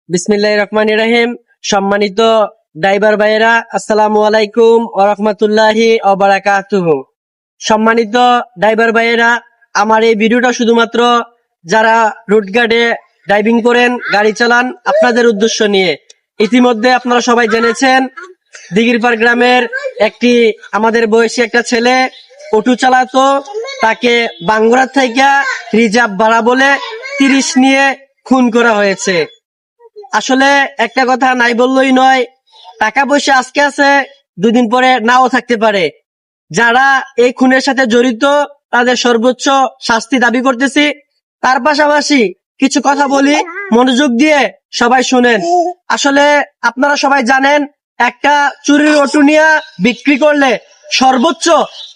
বিসমিল্লাহির রহমানির রহিম। সম্মানিত ড্রাইভার ভাইয়েরা, আসসালামু আলাইকুম ওয়া রাহমাতুল্লাহি ওয়া বারাকাতুহু। সম্মানিত ড্রাইভার ভাইয়েরা, আমার এই ভিডিওটা শুধুমাত্র যারা রুট গার্ডে ড্রাইভিং করেন, গাড়ি চালান, আপনাদের উদ্দেশ্য নিয়ে। ইতিমধ্যে আপনারা সবাই জেনেছেন, দিঘিরপাড় গ্রামের একটি আমাদের বয়সী একটা ছেলে অটো চালাতো, তাকে বাঙ্গুরা থেকে রিজার্ভ ভাড়া বলে 30 নিয়ে খুন করা হয়েছে। আসলে একটা কথা নাই বললেই নয়, টাকা পয়সা আজকে আছে, 2 দিন পরে নাও থাকতে পারে। যারা এই খুনের সাথে জড়িত তাদের সর্বোচ্চ শাস্তি দাবি করতেছি। তার পাশাপাশি কিছু কথা বলি, মনোযোগ দিয়ে সবাই শুনেন। আসলে আপনারা সবাই জানেন, একটা চুরির অটো নিয়ে বিক্রি করলে সর্বোচ্চ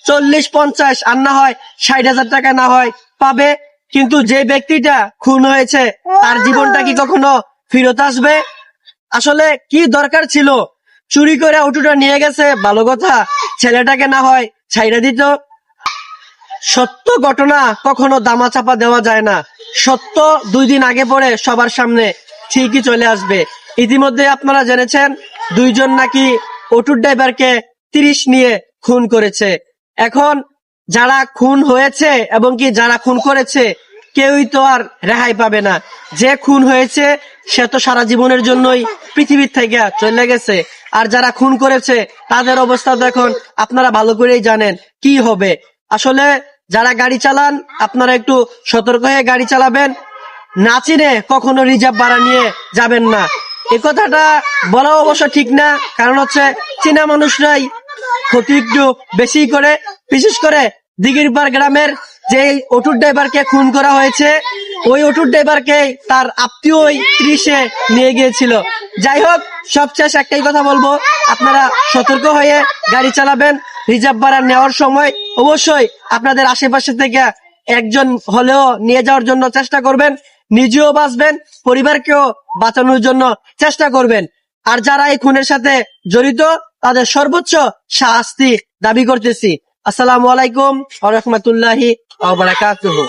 40-50 আর না হয় 60,000 টাকা না হয় পাবে। কিন্তু যে ব্যক্তিটা খুন হয়েছে তার জীবনটা কি কখনো ফিরত আসবে? আসলে কি দরকার ছিল? চুরি করে অটোটা নিয়ে গেছে, ভালো কথা, ছেলেটাকে না হয় ছাইড়া দিত। সত্য ঘটনা কখনো দামাচাপা দেওয়া যায় না। সত্য 2 দিন আগে পরে সবার সামনে ঠিকই চলে আসবে। ইতিমধ্যে আপনারা জেনেছেন, 2 জন নাকি অটো ড্রাইভারকে 30 নিয়ে খুন করেছে। এখন যারা খুন হয়েছে এবং কি যারা খুন করেছে, কেউই তো আর রেহাই পাবে না। যে খুন হয়েছে সে তো সারা জীবনের জন্যই পৃথিবীর থেকে চলে গেছে, আর যারা খুন করেছে তাদের অবস্থা তো এখন আপনারা ভালো করেই জানেন কি হবে। আসলে যারা গাড়ি চালান, আপনারা একটু সতর্ক হয়ে গাড়ি চালাবেন। না চিনে কখনো রিজার্ভ ভাড়া নিয়ে যাবেন না। এই কথাটা বলা অবশ্য ঠিক না, কারণ হচ্ছে চীনা মানুষরাই ক্ষতি একটু বেশি করে। বিশেষ করে দিঘিরপাড় গ্রামের যে অটো ড্রাইভারকে খুন করা হয়েছে, ওই অটো ড্রাইভারকে তার আত্মীয় 30 নিয়ে গিয়েছিল। যাই হোক, সবশেষ একটাই কথা বলবো, আপনারা সতর্ক হয়ে গাড়ি চালাবেন। রিজার্ভ ভাড়া নেওয়ার সময় অবশ্যই আপনাদের আশেপাশে থেকে একজন হলেও নিয়ে যাওয়ার জন্য চেষ্টা করবেন। নিজেও বাঁচবেন, পরিবারকেও বাঁচানোর জন্য চেষ্টা করবেন। আর যারা এই খুনের সাথে জড়িত তাদের সর্বোচ্চ শাস্তি দাবি করতেছি। আসসালামু আলাইকুম ওয়া রাহমাতুল্লাহি ওয়া বারাকাতুহু।